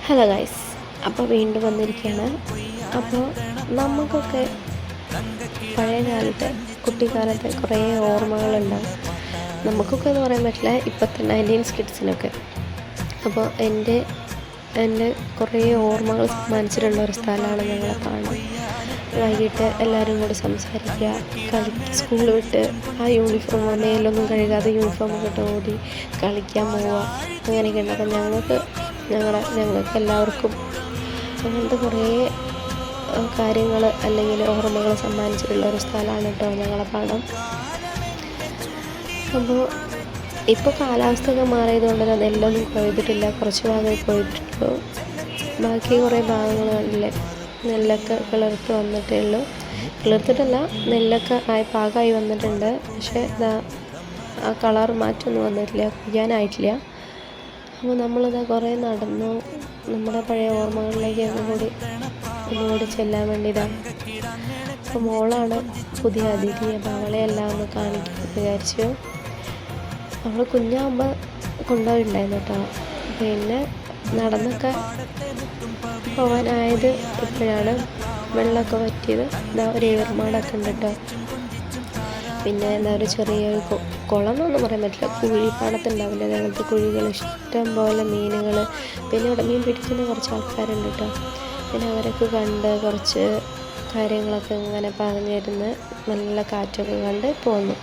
Hello guys, അപ്പോൾ വീണ്ടും വന്നിരിക്കുകയാണ്. അപ്പോൾ നമുക്കൊക്കെ പഴയ കാലത്തെ കുട്ടിക്കാലത്തെ കുറേ ഓർമ്മകളുണ്ടാകും. നമുക്കൊക്കെ എന്ന് പറയാൻ പറ്റില്ല, ഇപ്പോഴത്തെ 90s കിഡ്സിനൊക്കെ. അപ്പോൾ എൻ്റെ കുറേ ഓർമ്മകൾ സമ്മാനിച്ചിട്ടുള്ള ഒരു സ്ഥലമാണ് ഞങ്ങളെ പാടം. വൈകിട്ട് എല്ലാവരും കൂടി സംസാരിക്കുക, സ്കൂൾ വിട്ട് ആ യൂണിഫോം മേലൊന്നും കഴുകാതെ യൂണിഫോമൊക്കെ ഇട്ട് ഓടി കളിക്കാൻ പോവുക, അങ്ങനെയൊക്കെ ഉണ്ട്. അപ്പം ഞങ്ങൾക്ക് എല്ലാവർക്കും അങ്ങനത്തെ കുറേ കാര്യങ്ങൾ അല്ലെങ്കിൽ ഓർമ്മകൾ സമ്മാനിച്ചിട്ടുള്ള ഒരു സ്ഥലമാണ് കേട്ടോ ഞങ്ങളെ പാടം. അപ്പോൾ ഇപ്പോൾ കാലാവസ്ഥയൊക്കെ മാറിയതുകൊണ്ട് നെല്ലൊന്നും കൊയ്തിട്ടില്ല, കുറച്ച് ഭാഗമേ കൊയ്തിട്ടുള്ളൂ. ബാക്കി കുറേ ഭാഗങ്ങൾ കണ്ടില്ലേ, നെല്ലൊക്കെ കിളിർത്ത് വന്നിട്ടേ ഉള്ളൂ. കിളിർത്തിട്ടല്ല, നെല്ലൊക്കെ പാകമായി വന്നിട്ടുണ്ട്. പക്ഷേ ആ കളർ മാറ്റമൊന്നും വന്നിട്ടില്ല, കൊയ്യാനായിട്ടില്ല. അപ്പോൾ നമ്മളിതാ കുറേ നടന്നു നമ്മുടെ പഴയ ഓർമ്മകളിലേക്ക് ഒന്നുകൂടി ചെല്ലാൻ വേണ്ടിയതാണ്. അപ്പോൾ മോളാണ് പുതിയ അതിഥി, അപ്പോൾ അവളെ എല്ലാം ഒന്ന് കാണിക്കാൻ വിചാരിച്ചു. അവൾ കുഞ്ഞാകുമ്പോൾ കൊണ്ടുപോയിട്ടുണ്ടായിരുന്നു കേട്ടോ. പിന്നെ നടന്നൊക്കെ പോകാനായത് ഇപ്പോഴാണ്. വെള്ളമൊക്കെ വറ്റിയത്, ഒരു ഏറുമാടൊക്കെ ഉണ്ട് കേട്ടോ. പിന്നെ ഒരു ചെറിയൊരു കുളം എന്നൊന്നും പറയാൻ പറ്റില്ല, കുഴിപ്പാടത്തുണ്ടാവില്ല, അങ്ങനത്തെ കുഴികൾ, ഇഷ്ടം പോലെ മീനുകൾ. പിന്നെ ഇവിടെ മീൻ പിടിക്കുന്ന കുറച്ച് ആൾക്കാരുണ്ട് കേട്ടോ. പിന്നെ അവരൊക്കെ കണ്ട് കുറച്ച് കാര്യങ്ങളൊക്കെ ഇങ്ങനെ പറഞ്ഞിരുന്ന് നല്ല കാറ്റൊക്കെ കണ്ട് പോന്നു.